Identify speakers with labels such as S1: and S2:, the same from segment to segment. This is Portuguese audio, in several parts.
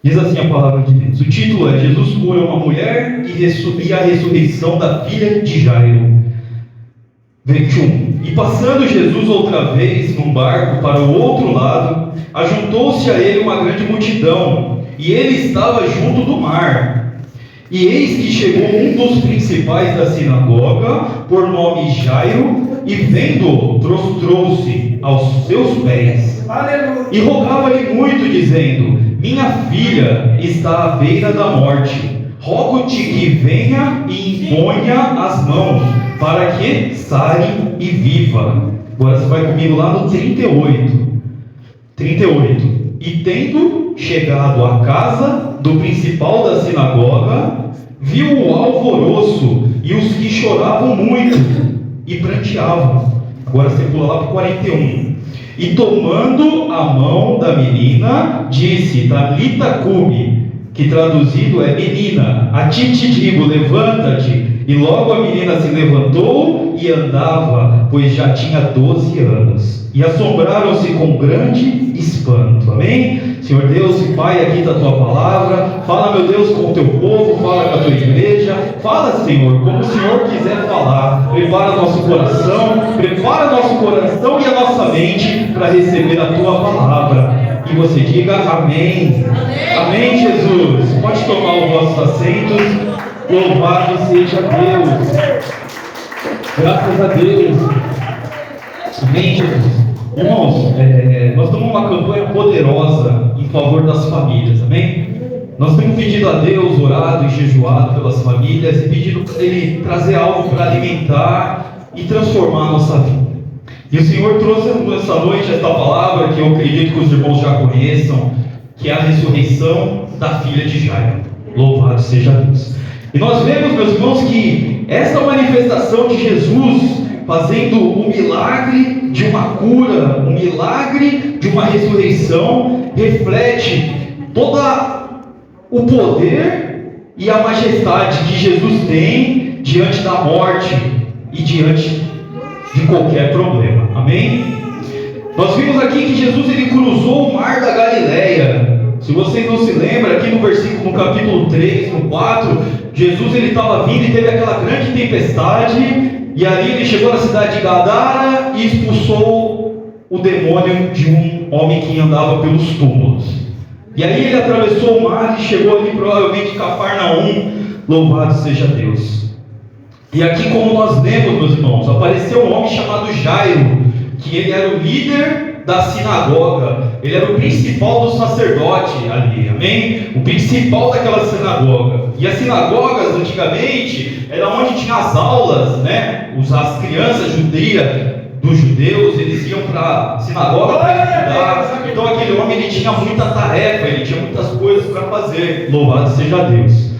S1: Diz assim a palavra de Deus. O título é: Jesus cura uma mulher e a ressurreição da filha de Jairo. 21. E passando Jesus outra vez num barco para o outro lado, ajuntou-se a ele uma grande multidão, e ele estava junto do mar. E eis que chegou um dos principais da sinagoga, por nome Jairo, e vendo-o, prostrou-se aos seus pés.
S2: Aleluia.
S1: E rogava-lhe muito, dizendo: minha filha está à beira da morte. Rogo-te que venha e imponha as mãos, para que sare e viva. Agora você vai comigo lá no 38. 38. E tendo chegado à casa do principal da sinagoga, viu o alvoroço e os que choravam muito e pranteavam. Agora você pula lá para o 41. E tomando a mão da menina, disse: Talita cumi, que traduzido é: menina, a ti te digo, levanta-te. E logo a menina se levantou e andava, pois já tinha 12 anos. E assombraram-se com grande espanto. Amém? Senhor Deus e Pai, aqui está a tua palavra. Fala, meu Deus, com o teu povo, fala com a tua igreja. Fala, Senhor, como o Senhor quiser falar. Prepara nosso coração e a nossa mente para receber a tua palavra. E você diga amém. Amém, Jesus. Pode tomar os vossos assentos. Louvado seja Deus. Graças a Deus. Amém, Jesus. Irmãos, nós estamos numa campanha poderosa em favor das famílias, amém? Nós temos pedido a Deus, orado e jejuado pelas famílias e pedido para Ele trazer algo para alimentar e transformar a nossa vida. E o Senhor trouxe essa noite esta palavra que eu acredito que os irmãos já conheçam, que é a ressurreição da filha de Jairo. Louvado seja Deus. E nós vemos, meus irmãos, que esta manifestação de Jesus fazendo um milagre de uma cura, um milagre de uma ressurreição, reflete todo o poder e a majestade que Jesus tem diante da morte e diante de qualquer problema. Amém? Nós vimos aqui que Jesus ele cruzou o mar da Galileia. Se vocês não se lembram, aqui no capítulo 3, no 4, Jesus ele estava vindo e teve aquela grande tempestade. E ali ele chegou na cidade de Gadara e expulsou o demônio de um homem que andava pelos túmulos. E aí ele atravessou o mar e chegou ali provavelmente em Cafarnaum. Louvado seja Deus. E aqui, como nós lemos, meus irmãos, apareceu um homem chamado Jairo, que ele era o líder da sinagoga. Ele era o principal do sacerdote ali, amém? O principal daquela sinagoga. E as sinagogas antigamente era onde tinha as aulas, né? As crianças judias dos judeus, eles iam para a sinagoga para estudar. Então aquele homem ele tinha muita tarefa, ele tinha muitas coisas para fazer. Louvado seja Deus.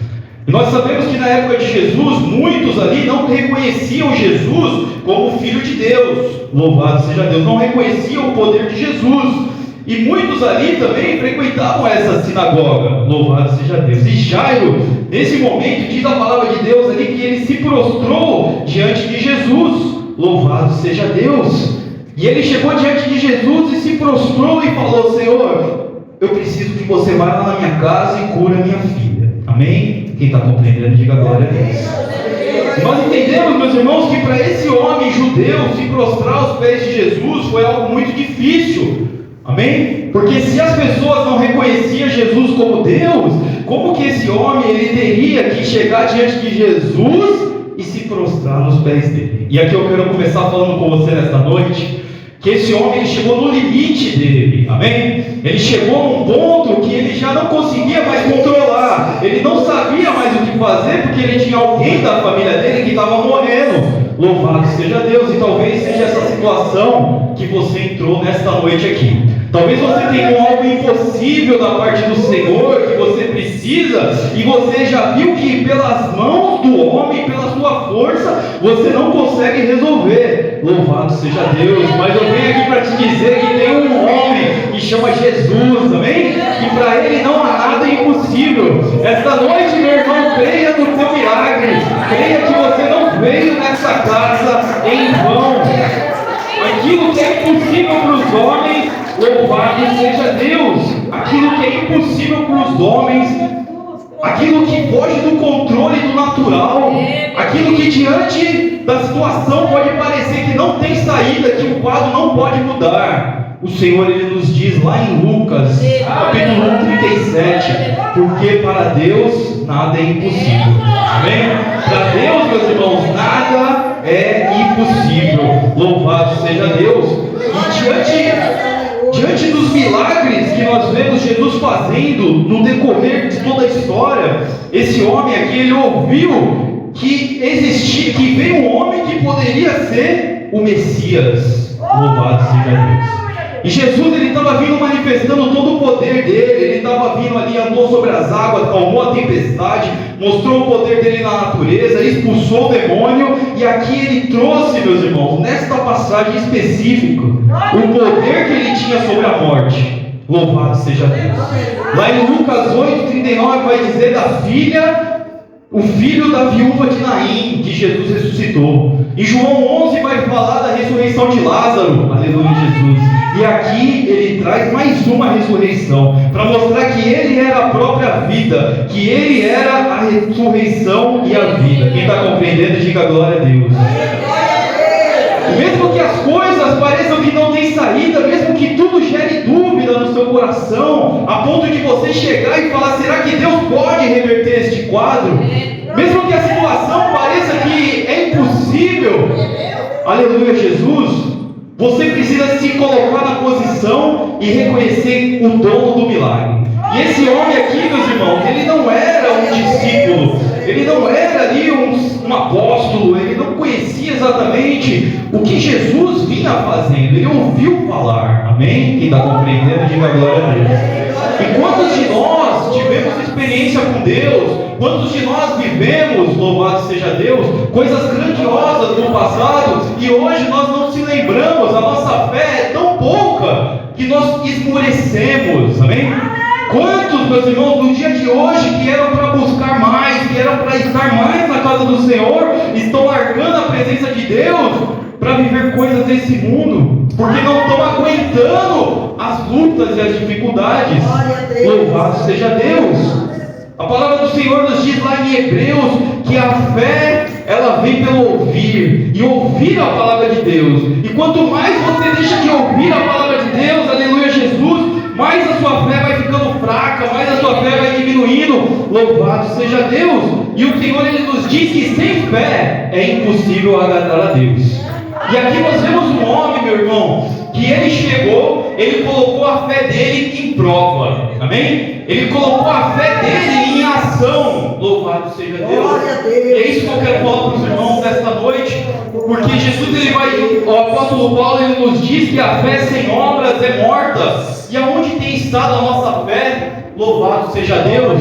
S1: E nós sabemos que na época de Jesus, muitos ali não reconheciam Jesus como Filho de Deus. Louvado seja Deus. Não reconheciam o poder de Jesus. E muitos ali também frequentavam essa sinagoga. Louvado seja Deus. E Jairo, nesse momento, diz a palavra de Deus ali que ele se prostrou diante de Jesus. Louvado seja Deus. E ele chegou diante de Jesus e se prostrou e falou: Senhor, eu preciso que você vá lá na minha casa e cure a minha filha. Amém? Quem está compreendendo, diga glória a Deus. Nós entendemos, meus irmãos, que para esse homem judeu se prostrar aos pés de Jesus foi algo muito difícil. Amém? Porque se as pessoas não reconheciam Jesus como Deus, como que esse homem ele teria que chegar diante de Jesus e se prostrar nos pés dele? E aqui eu quero começar falando com você nesta noite, que esse homem ele chegou no limite dele, amém? Ele chegou num ponto que ele já não conseguia mais controlar, ele não sabia mais o que fazer, porque ele tinha alguém da família dele que estava morrendo. Louvado seja Deus. E talvez seja essa situação que você entrou nesta noite aqui. Talvez você tenha algo impossível da parte do Senhor que você precisa, e você já viu que pelas mãos do homem, pela sua força, você não consegue resolver. Louvado seja Deus. Mas eu venho aqui para te dizer que tem um homem que chama Jesus, amém? Que para ele não há nada impossível. Esta noite, meu irmão, creia no teu milagre. Creia que você não veio nessa casa em vão. Aquilo que é impossível para os homens, louvado seja Deus. aquilo que é impossível para os homens, aquilo que foge do controle do natural, aquilo que diante da situação pode parecer que não tem saída, que o quadro não pode mudar. O Senhor, Ele nos diz lá em Lucas, capítulo 37, porque para Deus nada é impossível. Amém? Para Deus, meus irmãos, nada é impossível. Louvado seja Deus. E diante dos milagres que nós vemos Jesus fazendo no decorrer de toda a história, esse homem aqui, ele ouviu que existia, que veio um homem que poderia ser o Messias. Louvado seja Deus. E Jesus, ele estava vindo manifestando todo o poder dele. Ele estava vindo ali, andou sobre as águas, acalmou a tempestade, mostrou o poder dele na natureza, expulsou o demônio. E aqui ele trouxe, meus irmãos, nesta passagem específica, o poder que ele tinha sobre a morte. Louvado seja Deus. Lá em Lucas 8:39 vai dizer da filha, o filho da viúva de Naim, que Jesus ressuscitou. Em João 11 vai falar da ressurreição de Lázaro. Aleluia, Jesus. E aqui ele traz mais uma ressurreição, para mostrar que ele era a própria vida, que ele era a ressurreição e a vida. Quem está compreendendo, diga glória a Deus. E mesmo que as coisas pareçam que não tem saída, mesmo que tudo gere dúvida no seu coração, a ponto de você chegar e falar, será que Deus pode reverter este quadro? Mesmo que a situação pareça que é impossível, aleluia, Jesus, você precisa se colocar na posição e reconhecer o dono do milagre. E esse homem aqui, meus irmãos, ele não era um discípulo, ele não era ali um apóstolo, ele não conhecia exatamente o que Jesus vinha fazendo, ele ouviu falar, amém? Quem está compreendendo, diga glória a Deus. E quantos de nós tivemos experiência com Deus? Quantos de nós vivemos, louvado seja Deus, coisas grandiosas no passado e hoje nós não se lembramos, a nossa fé é tão pouca que nós esmorecemos, amém? Quantos, meus irmãos, no dia de hoje que eram para buscar mais, que eram para estar mais na casa do Senhor, estão largando a presença de Deus para viver coisas desse mundo, porque não estão aguentando as lutas e as dificuldades. Louvado seja Deus. A palavra do Senhor nos diz lá em Hebreus que a fé, ela vem pelo ouvir, e ouvir a palavra de Deus. E quanto mais você deixa de ouvir a palavra de Deus, aleluia, Jesus, mais a sua fé vai ficando fraca, mais a sua fé vai diminuindo. Louvado seja Deus. E o Senhor, Ele nos diz que sem fé é impossível agradar a Deus. E aqui nós vemos um homem, meu irmão, que ele chegou, ele colocou a fé dele em prova, amém? Ele colocou a fé dele em ação. Louvado seja Deus. E é isso que eu quero falar para os irmãos nesta noite, porque Jesus, ele vai, o apóstolo Paulo, ele nos diz que a fé sem obras é morta. E aonde tem estado a nossa fé? Louvado seja Deus.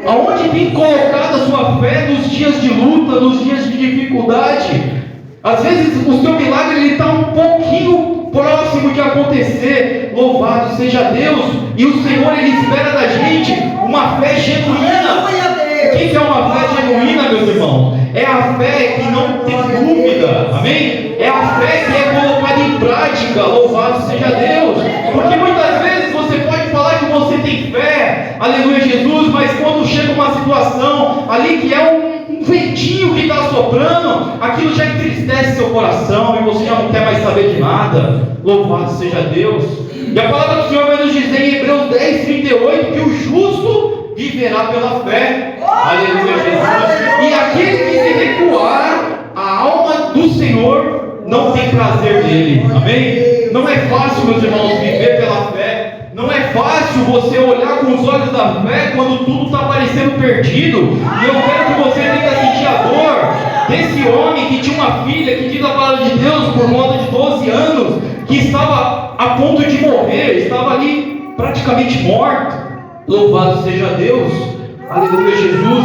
S1: Aonde tem colocado a sua fé nos dias de luta, nos dias de dificuldade? Às vezes o seu milagre está um pouquinho próximo de acontecer. Louvado seja Deus. E o Senhor, Ele espera da gente uma fé genuína. O que é uma fé genuína, meus irmãos? É a fé que não tem dúvida, amém? É a fé que é colocada em prática. Louvado seja Deus. Porque muitas vezes você pode falar que você tem fé, aleluia, Jesus, mas quando chega uma situação ali que é um ventinho que está soprando, aquilo já entristece seu coração e você já não quer mais saber de nada. Louvado seja Deus. E a palavra do Senhor vai nos dizer em Hebreus 10:38 que o justo viverá pela fé. Aleluia, Jesus. E aquele que se recuar, a alma do Senhor não tem prazer nele. Amém? Não é fácil, meus irmãos, viver pela fé. Não é fácil você olhar com os olhos da fé quando tudo está parecendo perdido. E eu quero que você tenha sentir a dor desse homem que tinha uma filha, que diz a palavra de Deus, por volta de 12 anos, que estava a ponto de morrer, estava ali praticamente morto. Louvado seja Deus. Aleluia, Jesus.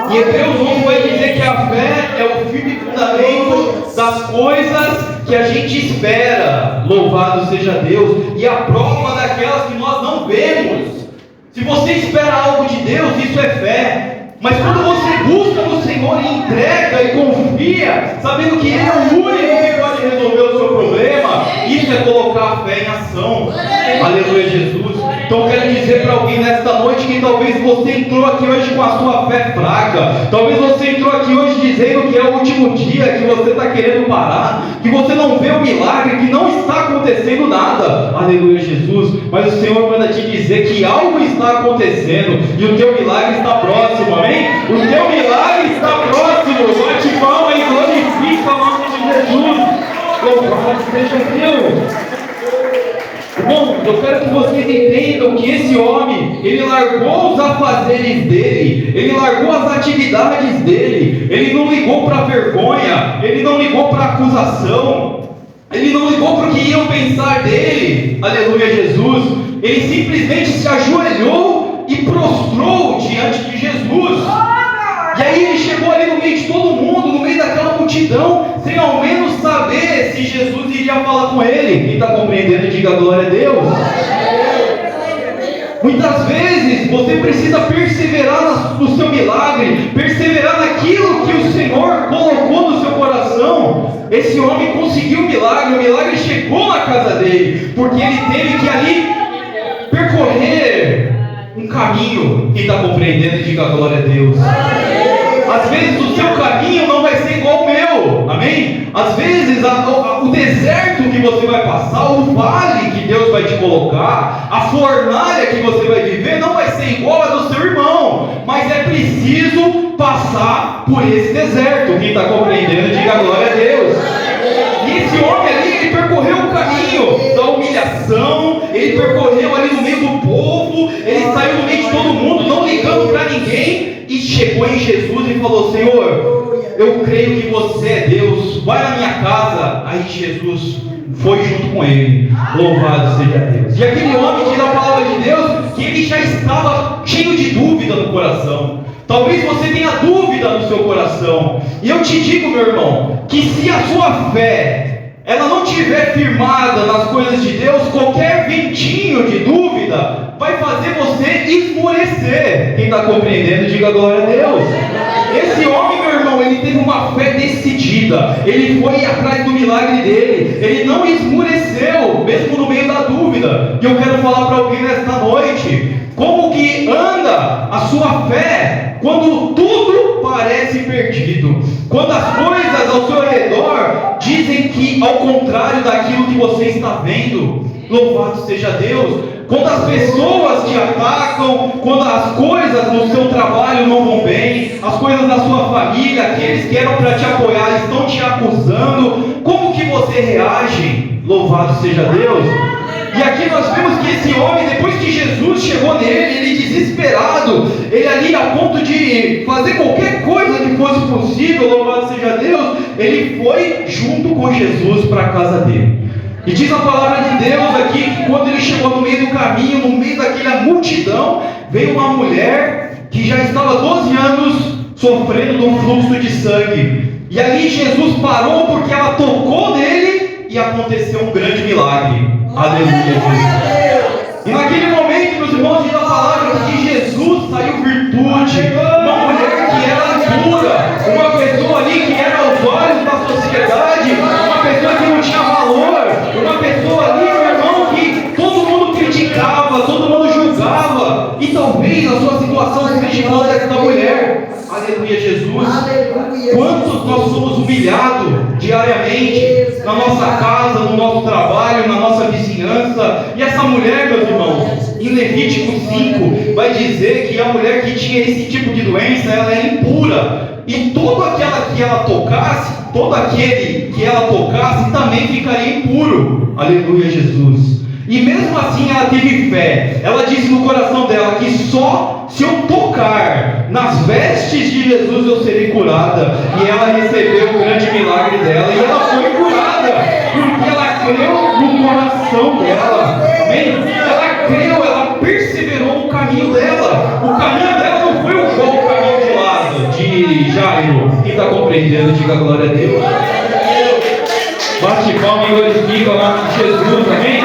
S1: E Hebreus 11 vai dizer que a fé é o firme fundamento das coisas que a gente espera. Louvado seja Deus. E a prova daquelas que nós não vemos. Se você espera algo de Deus, isso é fé. Mas quando você busca no Senhor e entrega e confia, sabendo que Ele é o único que pode resolver o seu problema, isso é colocar a fé em ação. Aleluia, Jesus. Então eu quero dizer para alguém nesta noite que talvez você entrou aqui hoje com a sua fé fraca, talvez você entrou aqui hoje dizendo que é o último dia, que você está querendo parar, que você não vê o milagre, que não está acontecendo nada. Aleluia, Jesus. Mas o Senhor manda te dizer que algo está acontecendo e o teu milagre está próximo, amém? O teu milagre está próximo. Bate palma e glorifica o nome de Jesus. Louvado seja Deus. Bom, eu quero que vocês entendam que esse homem, ele largou os afazeres dele, ele largou as atividades dele, ele não ligou para a vergonha, ele não ligou para a acusação, ele não ligou para o que iam pensar dele. Aleluia, Jesus. Ele simplesmente se ajoelhou e prostrou diante de Jesus. E aí ele chegou ali no meio de todo mundo, no meio daquela multidão, sem ao menos saber se Jesus iria falar com ele. Quem está compreendendo, diga glória a Deus. Muitas vezes você precisa perseverar no seu milagre, perseverar naquilo que o Senhor colocou no seu coração. Esse homem conseguiu o milagre chegou na casa dele, porque ele teve que ali percorrer um caminho. Quem está compreendendo, diga glória a Deus. Às vezes o seu caminho não vai ser igual ao meu, amém? Às vezes o deserto que você vai passar, o vale que Deus vai te colocar, a fornalha que você vai viver não vai ser igual a do seu irmão, mas é preciso passar por esse deserto. Quem está compreendendo, diga glória a Deus. E esse homem ali, ele percorreu o caminho da humilhação, ele percorreu ali no meio do povo, ele saiu no meio de todo mundo, não ligando para ninguém, e chegou em Jesus e falou: Senhor, eu creio que você é Deus, vai na minha casa. Aí Jesus foi junto com ele. Louvado seja Deus. E aquele homem diz a palavra de Deus que ele já estava cheio de dúvida no coração. Talvez você tenha dúvida no seu coração, e eu te digo, meu irmão, que se a sua fé ela não estiver firmada nas coisas de Deus, qualquer ventinho de dúvida vai fazer você esmorecer. Quem está compreendendo, diga glória a Deus. Esse homem, meu irmão, ele teve uma fé decidida, ele foi atrás do milagre dele, ele não esmoreceu, mesmo no meio da dúvida. E eu quero falar para alguém nesta noite, como que anda a sua fé quando tudo parece perdido, quando as coisas ao seu redor dizem que ao contrário daquilo que você está vendo. Louvado seja Deus. Quando as pessoas te atacam, quando as coisas no seu trabalho não vão bem, as coisas na sua família, aqueles que eram para te apoiar estão te acusando, como que você reage? Louvado seja Deus. E aqui nós vemos que esse homem, depois que Jesus chegou nele, ele desesperado, ele ali a ponto de fazer qualquer coisa que fosse possível, louvado seja Deus, ele foi junto com Jesus para a casa dele. E diz a palavra de Deus aqui que quando ele chegou no meio do caminho, no meio daquela multidão, veio uma mulher que já estava 12 anos sofrendo de um fluxo de sangue. E ali Jesus parou porque ela tocou nele e aconteceu um grande milagre. Aleluia, Jesus. E naquele momento, meus irmãos, diz a palavra que Jesus saiu virtude. Uma mulher que era pura, uma pessoa ali que era aos olhos da sociedade, uma pessoa que não tinha valor, uma pessoa ali, meu irmão, que todo mundo criticava, todo mundo julgava. E talvez a sua situação seja igual a dessa mulher. Aleluia, Jesus. Quantos nós somos humilhados diariamente na nossa casa, no nosso trabalho, na nossa vizinhança. E essa mulher, meus irmãos, em Levítico 5 vai dizer que a mulher que tinha esse tipo de doença, ela é impura, e todo aquela que ela tocasse, todo aquele que ela tocasse também ficaria impuro. Aleluia, Jesus. E mesmo assim ela teve fé. Ela disse no coração dela que só se eu tocar nas vestes de Jesus eu serei curada. E ela recebeu o grande milagre dela, e ela foi curada porque ela creu no coração dela. Amém? Ela creu, ela perseverou no caminho dela. O caminho dela não foi igual o caminho de lado de Jairo. Quem está compreendendo, diga glória a Deus. Bate palma e glorifica o nome de Jesus. Amém?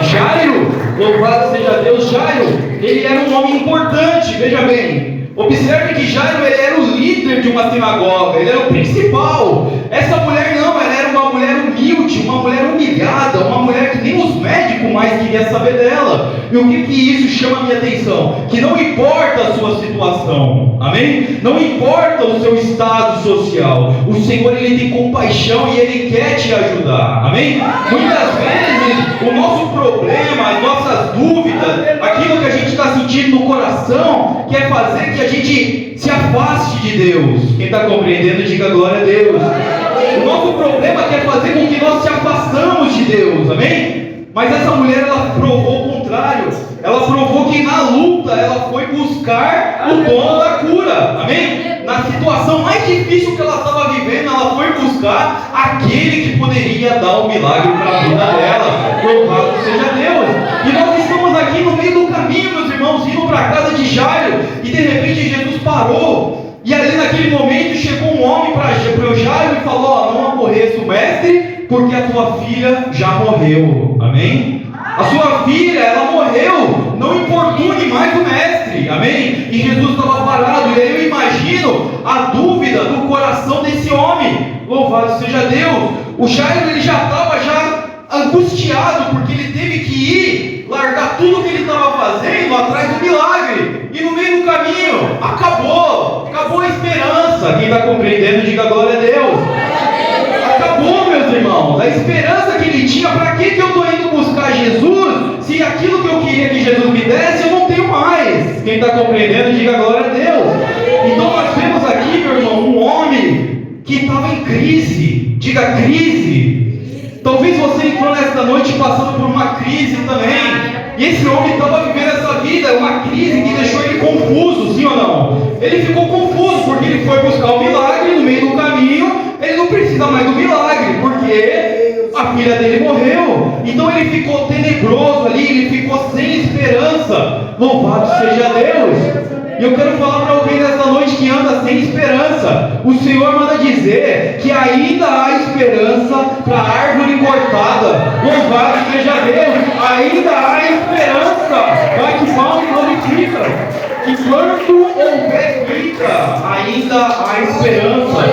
S1: Jairo, louvado seja Deus. Jairo, ele era um homem importante. Veja bem, observe que Jairo, ele era o líder de uma sinagoga, ele era o principal. Essa mulher não, ela era uma mulher humilde, uma mulher humilhada, uma mulher que nem os médicos mais queriam saber dela. E o que isso chama a minha atenção? Que não importa a sua situação, amém? Não importa o seu estado social, o Senhor, Ele tem compaixão e Ele quer te ajudar, amém? Muitas vezes o nosso problema, as nossas dúvidas, aquilo que a gente está sentindo no coração, quer fazer que a gente se afaste de Deus. Quem está compreendendo, diga glória a Deus. O nosso problema quer fazer com que nós se afastamos de Deus, amém? Mas essa mulher, ela provou o contrário. Ela provou que na luta ela foi buscar o dono da cura, amém? Na situação mais difícil que ela estava vivendo, ela foi buscar aquele que poderia dar um milagre para a vida dela. Louvado seja Deus. E nós estamos aqui no meio do caminho, meus irmãos, indo para a casa de Jairo, e de repente Jesus parou. E ali naquele momento chegou um homem para o Jairo e falou: não aborreça o mestre, porque a tua filha já morreu, amém? A sua filha, ela morreu, não importune mais o mestre, amém? E Jesus estava parado, e aí eu imagino a dúvida do coração desse homem. Louvado seja Deus. O Jairo, ele já estava angustiado, porque ele teve que ir, largar tudo que ele estava fazendo atrás do milagre, e no meio do caminho, acabou a esperança. Quem está compreendendo, diga glória a Deus. Acabou, meus irmãos, a esperança que ele tinha. Para que eu estou indo buscar Jesus, se aquilo que eu queria que Jesus me desse, eu não tenho mais? Quem está compreendendo, diga glória a Deus. Então nós vemos aqui, meu irmão, um homem que estava em crise. Diga crise. Talvez você entrou nesta noite passando por uma crise também. E esse homem estava vivendo essa vida, uma crise que deixou ele confuso, sim ou não? Ele ficou confuso porque ele foi buscar o milagre no meio do caminho. Ele não precisa mais do milagre, porque a filha dele morreu. Então ele ficou tenebroso ali, ele ficou sem esperança. Louvado seja Deus. E eu quero falar para alguém nesta noite que anda sem esperança. O Senhor manda dizer que ainda há esperança para a árvore cortada. Louvado seja Deus. Ainda há esperança. Vai que mal e glorifica. Que quando houver vida, ainda há esperança.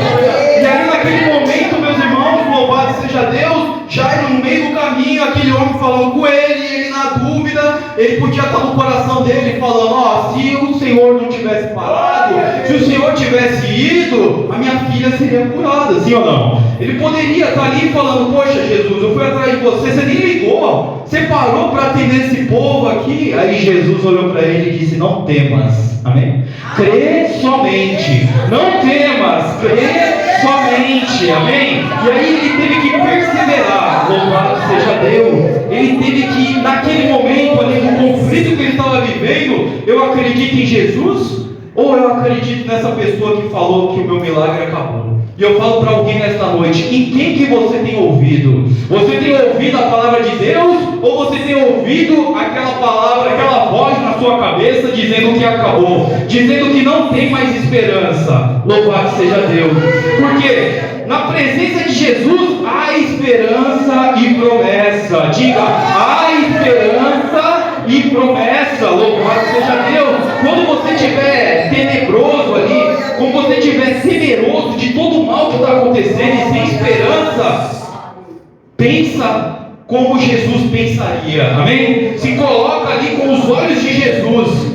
S1: E aí naquele momento, meus irmãos, louvado seja Deus, Jairo no meio do caminho, aquele homem falando com ele na dúvida, ele podia estar no coração dele falando: se o Senhor não tivesse parado, se o Senhor tivesse ido, a minha filha seria curada, sim ou não? Ele poderia estar ali falando: poxa Jesus, eu fui atrás de você, você nem ligou, você parou para atender esse povo aqui. Aí Jesus olhou para ele e disse: não temas, amém? Crê somente, não temas, crê somente, amém? E aí ele teve que perseverar, louvado seja Deus. Ele teve que, naquele momento ali, no conflito que ele estava vivendo, eu acredito em Jesus ou eu acredito nessa pessoa que falou que o meu milagre acabou? E eu falo para alguém nesta noite: em quem que você tem ouvido? Você tem ouvido a palavra de Deus ou você tem ouvido aquela palavra, aquela voz na sua cabeça dizendo que acabou, dizendo que não tem mais esperança? Louvado seja Deus. Porque na presença de Jesus há esperança e promessa. Diga: há esperança e promessa. Louvado seja Deus. Quando você estiver tenebroso ali, quando você estiver temeroso de todo o mal que está acontecendo e sem esperança, pensa como Jesus pensaria, amém? Se coloca ali com os olhos de Jesus.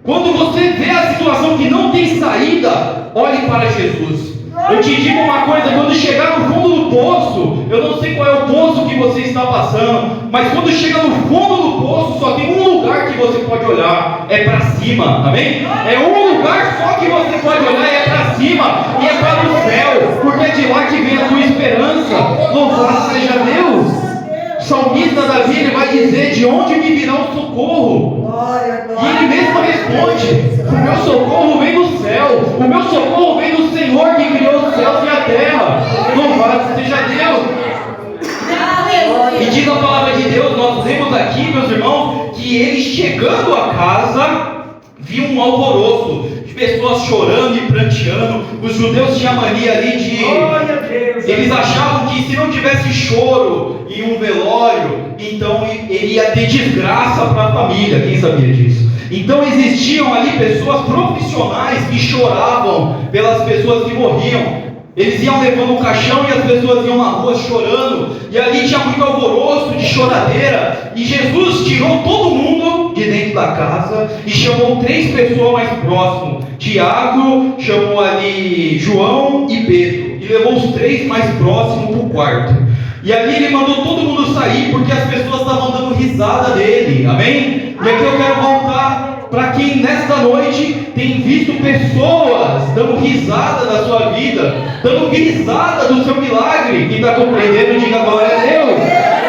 S1: Quando você vê a situação que não tem saída, olhe para Jesus. Eu te digo uma coisa: quando chegar no fundo do poço, eu não sei qual é o poço que você está passando, mas quando chega no fundo do poço, só tem um lugar que você pode olhar, é para cima, amém? É um lugar só que você pode olhar, é para cima, e é para o céu, porque é de lá que vem a tua esperança. Louvado seja Deus. O salmista Davi, ele vai dizer: de onde me virá o socorro? E ele mesmo responde: o meu socorro vem do céu, o meu socorro vem do Senhor que criou os céus e a terra. Louvado seja Deus. E diz a palavra de Deus, nós vemos aqui, meus irmãos, que ele chegando a casa, viu um alvoroço de pessoas chorando e pranteando. Os judeus tinham a mania ali de... eles achavam que se não tivesse choro em um velório, então ele ia ter desgraça para a família. Quem sabia disso? Então existiam ali pessoas profissionais que choravam pelas pessoas que morriam. Eles iam levando um caixão e as pessoas iam na rua chorando, e ali tinha muito alvoroço de choradeira, e Jesus tirou todo mundo de dentro da casa e chamou 3 pessoas mais próximas. Tiago, chamou ali João e Pedro, e levou os 3 mais próximos para o quarto. E ali ele mandou todo mundo sair, porque as pessoas estavam dando risada dele, amém? E aqui eu quero voltar para quem nesta noite tem visto pessoas dando risada da sua vida, dando risada do seu milagre. Quem está compreendendo, diga glória a Deus.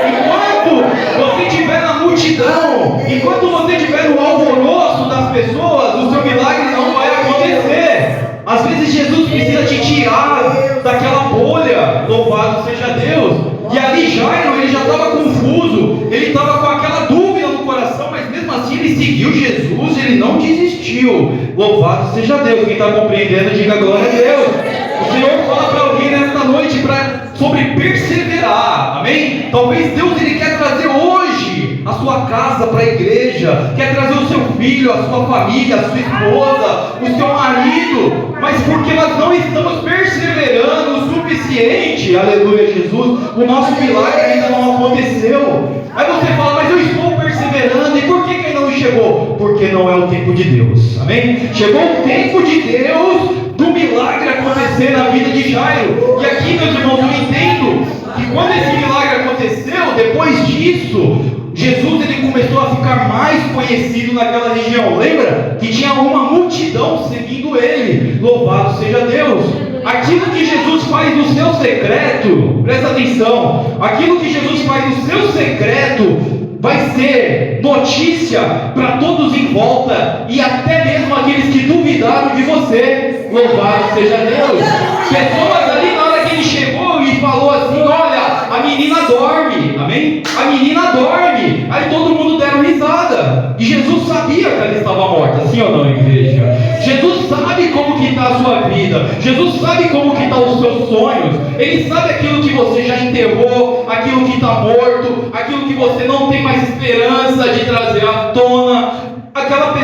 S1: Enquanto você estiver na multidão, enquanto você estiver no alvoroço das pessoas, o seu milagre não vai acontecer. Às vezes Jesus precisa te tirar daquela bolha. Louvado seja Deus. E ali Jairo, ele já estava confuso, ele estava com aquela dúvida no coração, mas mesmo assim ele seguiu Jesus, ele não desistiu. Louvado seja Deus. Quem está compreendendo, diga glória a Deus. O Senhor fala para alguém nesta noite sobre perseverar, amém? Talvez Deus ele quer trazer hoje a sua casa para a igreja, quer trazer o seu filho, a sua família, a sua esposa, o seu marido, mas porque nós não estamos perseverando o suficiente, aleluia Jesus, o nosso milagre ainda não aconteceu. Aí você fala, mas eu estou perseverando, e por que ainda não chegou? Porque não é o tempo de Deus, amém? Chegou o tempo de Deus do milagre acontecer na vida de Jairo. E aqui, meus irmãos, eu entendo que quando esse milagre aconteceu, depois disso, Jesus ele começou a ficar mais conhecido naquela região. Lembra que tinha uma multidão seguindo ele. Louvado seja Deus. Aquilo que Jesus faz no seu secreto, presta atenção, aquilo que Jesus faz no seu secreto vai ser notícia para todos em volta, e até mesmo aqueles que duvidaram de você. Louvado seja Deus. Pessoas ali, na hora que ele chegou e falou assim, olha, a menina dorme, amém? A menina dorme. Aí todo mundo deram risada, e Jesus sabia que ela estava morta, sim ou não, igreja? Jesus sabe como que está a sua vida, Jesus sabe como que estão os seus sonhos, Ele sabe aquilo que você já enterrou, aquilo que está morto, aquilo que você não tem mais esperança de trazer à tona. Aquela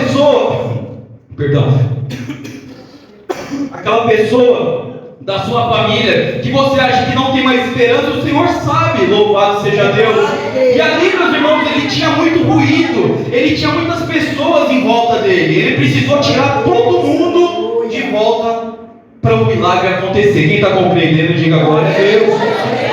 S1: pessoa da sua família, que você acha que não tem mais esperança, o Senhor sabe, louvado seja Deus. E ali, meus irmãos, ele tinha muito ruído, ele tinha muitas pessoas em volta dele, ele precisou tirar todo mundo de volta para o milagre acontecer. Quem está compreendendo, diga glória a Deus.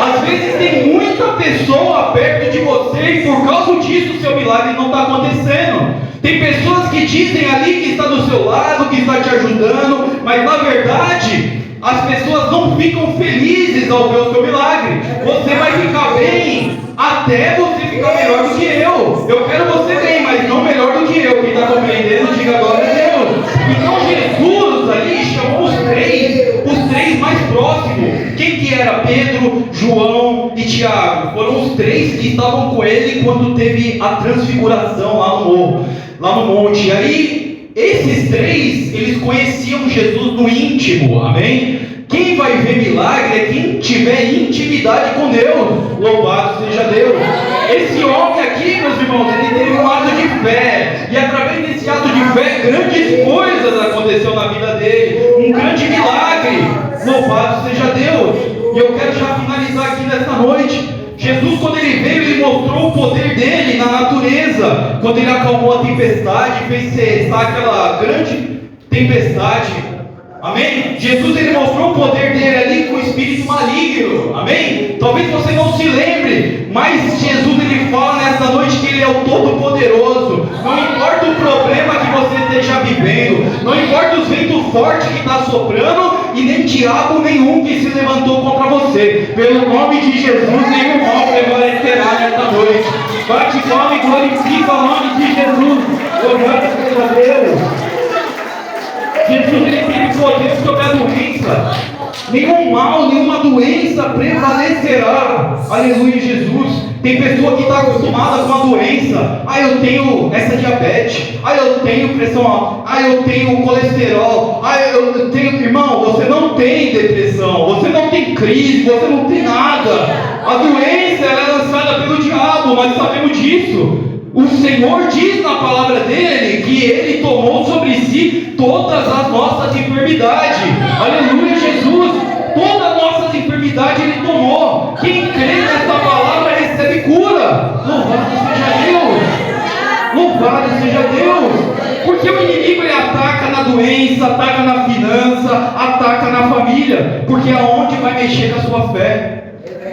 S1: Às vezes tem muita pessoa perto de você, e por causa disso o seu milagre não está acontecendo. Tem pessoas que dizem ali que está do seu lado, que está te ajudando, mas na verdade as pessoas não ficam felizes ao ver o seu milagre. Você vai ficar bem até você ficar melhor do que eu. Eu quero você bem, mas não melhor do que eu. Quem está compreendendo, diga glória a Deus. Então Jesus ali chamou os três mais próximos. Quem que era? Pedro, João e Tiago. Foram os 3 que estavam com ele quando teve a transfiguração lá no morro, lá no monte. E aí esses 3, eles conheciam Jesus no íntimo, amém? Quem vai ver milagre é quem tiver intimidade com Deus. Louvado seja Deus. Esse homem aqui, meus irmãos, ele teve um ato de fé, e através desse ato de fé, grandes coisas aconteceram na vida dele, um grande milagre. Louvado seja Deus. E eu quero já finalizar aqui nesta noite. Jesus, quando ele veio, ele mostrou o poder dele na natureza. Quando ele acalmou a tempestade, fez cessar aquela grande tempestade, amém? Jesus, ele mostrou o poder dele ali com o espírito maligno, amém? Talvez você não se lembre, mas Jesus, ele fala nessa noite que ele é o Todo-Poderoso. Não importa o problema que você esteja vivendo, não importa os ventos fortes que está soprando, e nem diabo nenhum que se levantou contra você, pelo nome de Jesus, nenhum mal prevalecerá nesta noite. Bate palma e glorifica o nome de Jesus. Louvado seja Deus. Jesus, ele tem poder sobre a doença. Nenhum mal, nenhuma doença prevalecerá. Aleluia, Jesus. Tem pessoa que está acostumada com a doença. Eu tenho essa diabetes. Eu tenho pressão alta. Eu tenho colesterol. Eu tenho... Irmão, você não tem depressão. Você não tem crise. Você não tem nada. A doença ela é lançada pelo diabo. Nós sabemos disso. O Senhor diz na palavra dele que ele tomou sobre si todas as nossas enfermidades. Aleluia, Jesus. Todas na doença, ataca na finança, ataca na família, porque é onde vai mexer com a sua fé.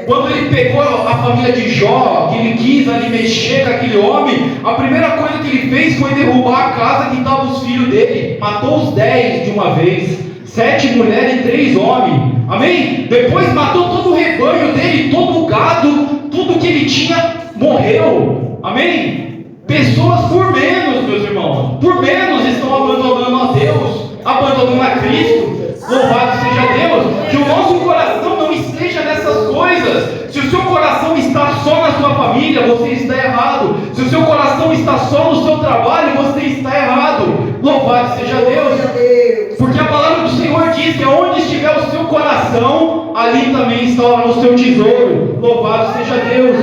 S1: Quando ele pegou a família de Jó, que ele quis ali mexer com aquele homem, a primeira coisa que ele fez foi derrubar a casa que estavam os filhos dele, matou os 10 de uma vez, 7 mulheres e 3 homens, amém? Depois matou todo o rebanho dele, todo o gado, tudo que ele tinha morreu, amém? Pessoas por menos, meus irmãos, por menos estão abandonando a Deus, abandonando a Cristo. Louvado seja Deus, que o nosso coração não esteja nessas coisas. Se o seu coração está só na sua família, você está errado. Se o seu coração está só no seu trabalho, você está errado. Louvado seja Deus, porque a palavra do Senhor diz que onde estiver o seu coração, ali também está o seu tesouro. Louvado seja Deus.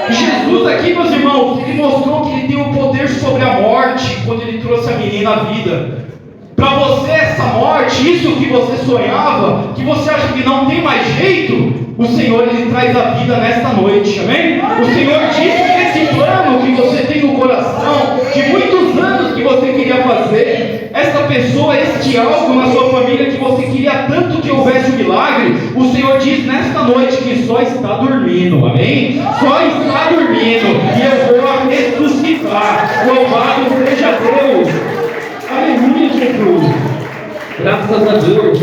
S1: Jesus aqui, meus irmãos, ele mostrou que ele tem o poder sobre a morte quando ele trouxe a menina à vida. Para você essa morte, isso que você sonhava, que você acha que não tem mais jeito, o Senhor ele traz a vida nesta noite, amém? O Senhor diz que esse plano que você tem no coração, de muitos anos que você queria fazer, essa pessoa, este algo na sua família que você queria tanto que houvesse um milagre, o Senhor diz nesta noite que só está dormindo, amém? Só está dormindo, e eu vou ressuscitar. Louvado seja Deus. Aleluia, Jesus. Graças a Deus.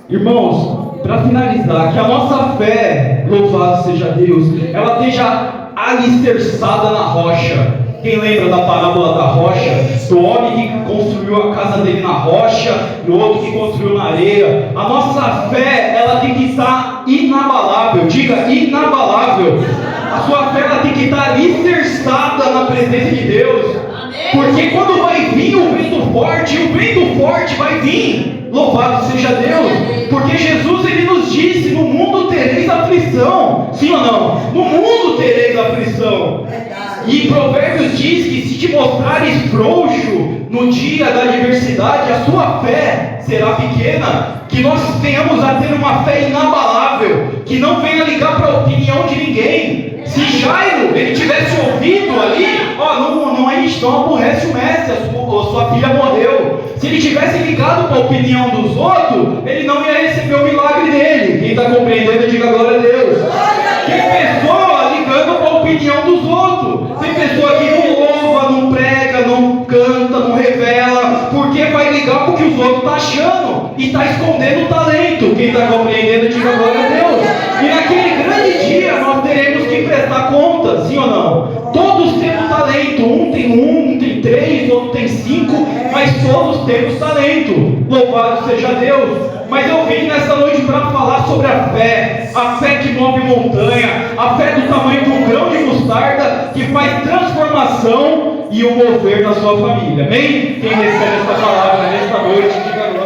S1: Irmãos, para finalizar, que a nossa fé, louvado seja Deus, ela esteja alicerçada na rocha. Quem lembra da parábola da rocha? Do homem que construiu a casa dele na rocha e o outro que construiu na areia. A nossa fé, ela tem que estar inabalável. Diga, inabalável. A sua fé, ela tem que estar alicerçada na presença de Deus. Porque quando vai vir o vento forte vai vir. Louvado seja Deus. Porque Jesus ele nos disse: no mundo tereis aflição. Sim ou não? No mundo tereis aflição. E Provérbios diz que se te mostrares frouxo no dia da adversidade, a sua fé será pequena. Que nós venhamos a ter uma fé inabalável, que não venha ligar para a opinião de ninguém. Se Jairo ele tivesse ouvido ali, a gente não aborrece o mestre, a sua filha morreu. Se ele tivesse ligado para a opinião dos outros, ele não ia receber o milagre dele. Quem está compreendendo, diga glória a Deus. Tem pessoa ligando para a opinião dos outros. Tem pessoa que não louva, não prega, não canta, não revela, porque vai ligar para o que os outros estão achando e está escondendo o talento. Quem está compreendendo, diga glória a Deus. E naquele grande dia nós teremos que prestar conta, sim ou não? Todos temos talento, um tem 3, outro tem 5, mas todos temos talento. Louvado seja Deus. Mas eu vim nessa noite para falar sobre a fé que move montanha, a fé do tamanho de um grão de mostarda, que faz transformação e o mover na sua família. Amém? Quem recebe essa palavra nesta noite, diga